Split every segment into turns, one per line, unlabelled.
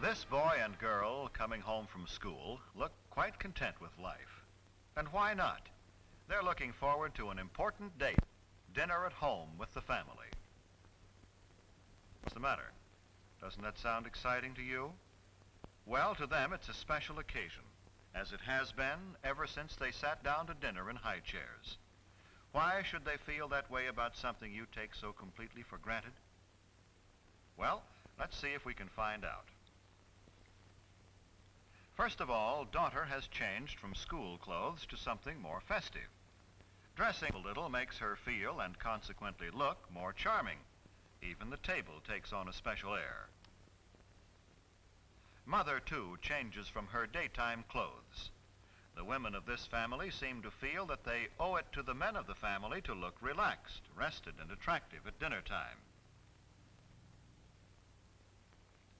This boy and girl coming home from school look quite content with life. And why not? They're looking forward to an important date, dinner at home with the family. What's the matter? Doesn't that sound exciting to you? Well, to them it's a special occasion, as it has been ever since they sat down to dinner in high chairs. Why should they feel that way about something you take so completely for granted? Well, let's see if we can find out. First of all, daughter has changed from school clothes to something more festive. Dressing a little makes her feel and consequently look more charming. Even the table takes on a special air. Mother, too, changes from her daytime clothes. The women of this family seem to feel that they owe it to the men of the family to look relaxed, rested, and attractive at dinner time.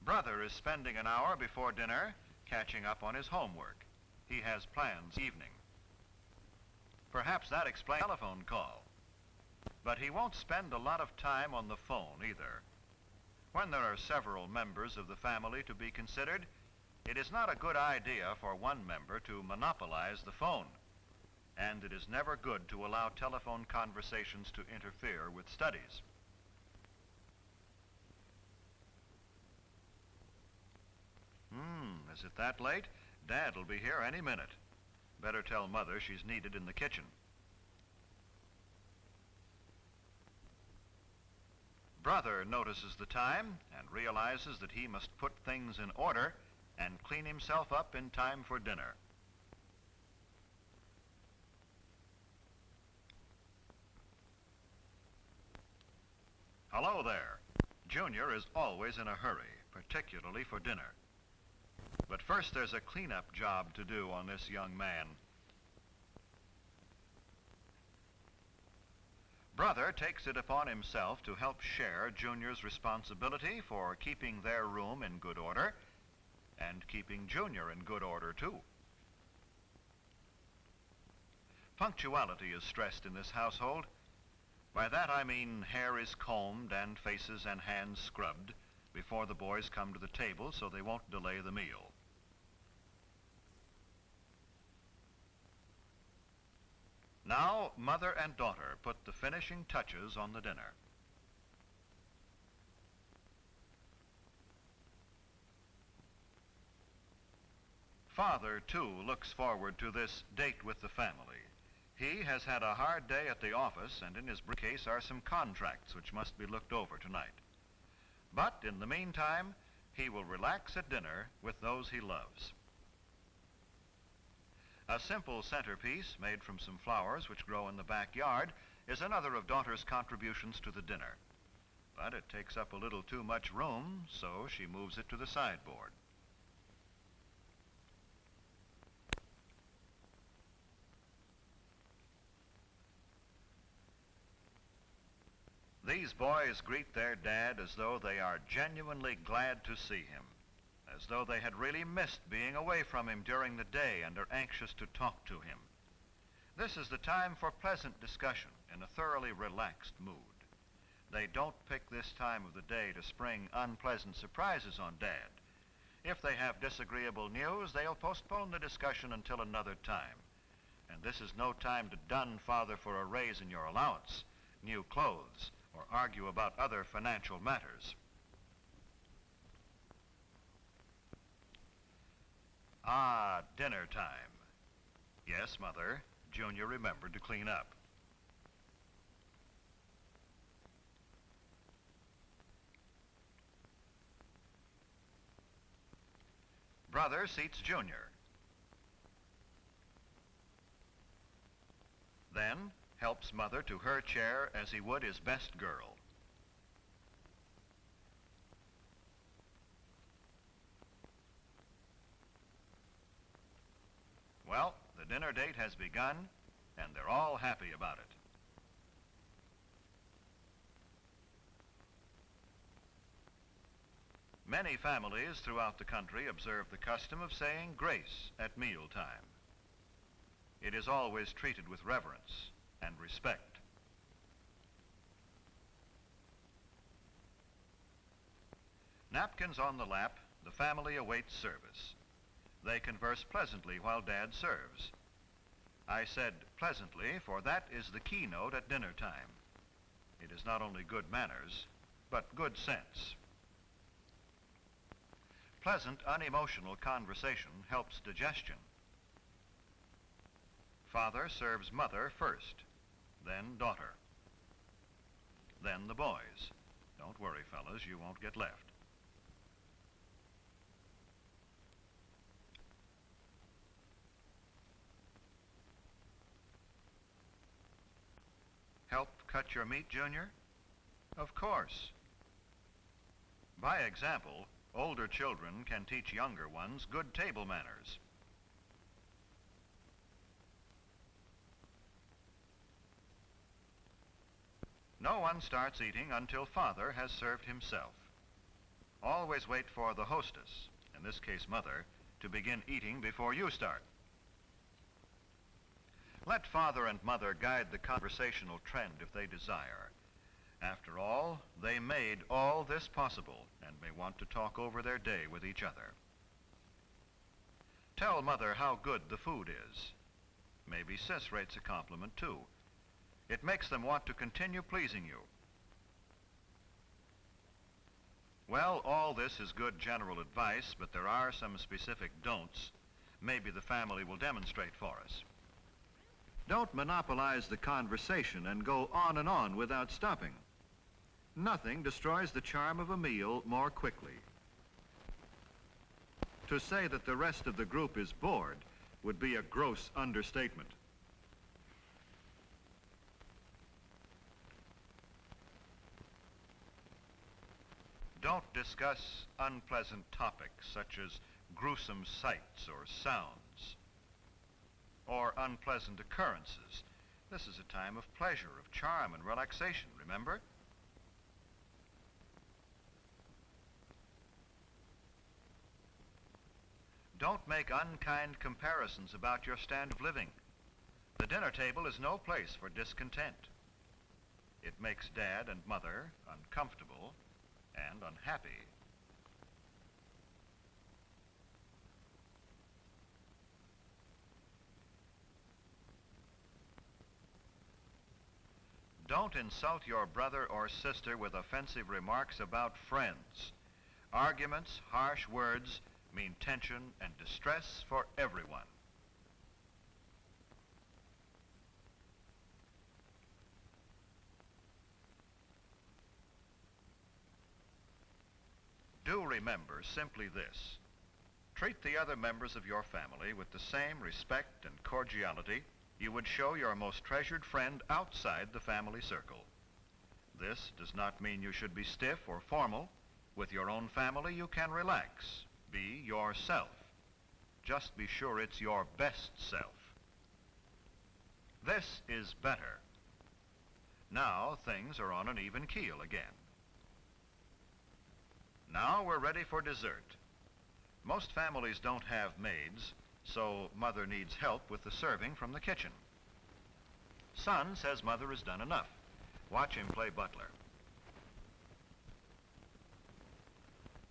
Brother is spending an hour before dinner catching up on his homework. He has plans this evening. Perhaps that explains the telephone call. But he won't spend a lot of time on the phone either. When there are several members of the family to be considered, it is not a good idea for one member to monopolize the phone. And it is never good to allow telephone conversations to interfere with studies. Is it that late? Dad will be here any minute. Better tell Mother she's needed in the kitchen. Brother notices the time and realizes that he must put things in order and clean himself up in time for dinner. Hello there. Junior is always in a hurry, particularly for dinner. But first there's a cleanup job to do on this young man. Brother takes it upon himself to help share Junior's responsibility for keeping their room in good order and keeping Junior in good order too. Punctuality is stressed in this household. By that I mean hair is combed and faces and hands scrubbed before the boys come to the table so they won't delay the meal. Now, mother and daughter put the finishing touches on the dinner. Father, too, looks forward to this date with the family. He has had a hard day at the office, and in his briefcase are some contracts which must be looked over tonight. But in the meantime, he will relax at dinner with those he loves. A simple centerpiece made from some flowers which grow in the backyard is another of daughter's contributions to the dinner. But it takes up a little too much room, so she moves it to the sideboard. These boys greet their dad as though they are genuinely glad to see him, as though they had really missed being away from him during the day and are anxious to talk to him. This is the time for pleasant discussion in a thoroughly relaxed mood. They don't pick this time of the day to spring unpleasant surprises on Dad. If they have disagreeable news, they'll postpone the discussion until another time. And this is no time to dun Father for a raise in your allowance, new clothes, or argue about other financial matters. Ah, dinner time. Yes, Mother, Junior remembered to clean up. Brother seats Junior. Then helps Mother to her chair as he would his best girl. Well, the dinner date has begun, and they're all happy about it. Many families throughout the country observe the custom of saying grace at mealtime. It is always treated with reverence and respect. Napkins on the lap The family awaits service. They converse pleasantly while Dad serves. I said pleasantly, for that is the keynote at dinner time. It is not only good manners, but good sense. Pleasant, unemotional conversation helps digestion. Father serves mother first, then daughter, then the boys. Don't worry, fellas, you won't get left. Help cut your meat, Junior? Of course. By example, older children can teach younger ones good table manners. No one starts eating until Father has served himself. Always wait for the hostess, in this case Mother, to begin eating before you start. Let Father and Mother guide the conversational trend if they desire. After all, they made all this possible and may want to talk over their day with each other. Tell Mother how good the food is. Maybe Sis rates a compliment too. It makes them want to continue pleasing you. Well, all this is good general advice, but there are some specific don'ts. Maybe the family will demonstrate for us. Don't monopolize the conversation and go on without stopping. Nothing destroys the charm of a meal more quickly. To say that the rest of the group is bored would be a gross understatement. Don't discuss unpleasant topics such as gruesome sights or sounds or unpleasant occurrences. This is a time of pleasure, of charm and relaxation, remember? Don't make unkind comparisons about your standard of living. The dinner table is no place for discontent. It makes Dad and Mother uncomfortable and unhappy. Don't insult your brother or sister with offensive remarks about friends. Arguments, harsh words mean tension and distress for everyone. Do remember simply this. Treat the other members of your family with the same respect and cordiality you would show your most treasured friend outside the family circle. This does not mean you should be stiff or formal. With your own family, you can relax. Be yourself. Just be sure it's your best self. This is better. Now things are on an even keel again. Now we're ready for dessert. Most families don't have maids, so Mother needs help with the serving from the kitchen. Son says Mother has done enough. Watch him play butler.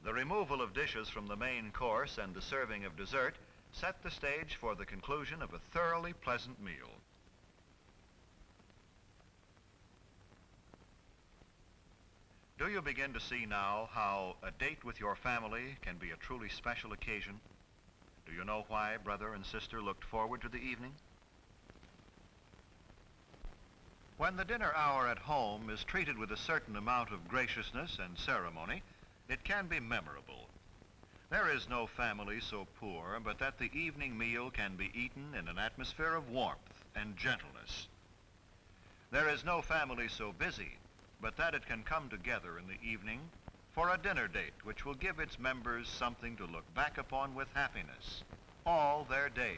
The removal of dishes from the main course and the serving of dessert set the stage for the conclusion of a thoroughly pleasant meal. Do you begin to see now how a date with your family can be a truly special occasion? Do you know why brother and sister looked forward to the evening? When the dinner hour at home is treated with a certain amount of graciousness and ceremony, it can be memorable. There is no family so poor but that the evening meal can be eaten in an atmosphere of warmth and gentleness. There is no family so busy but that it can come together in the evening for a dinner date which will give its members something to look back upon with happiness all their days.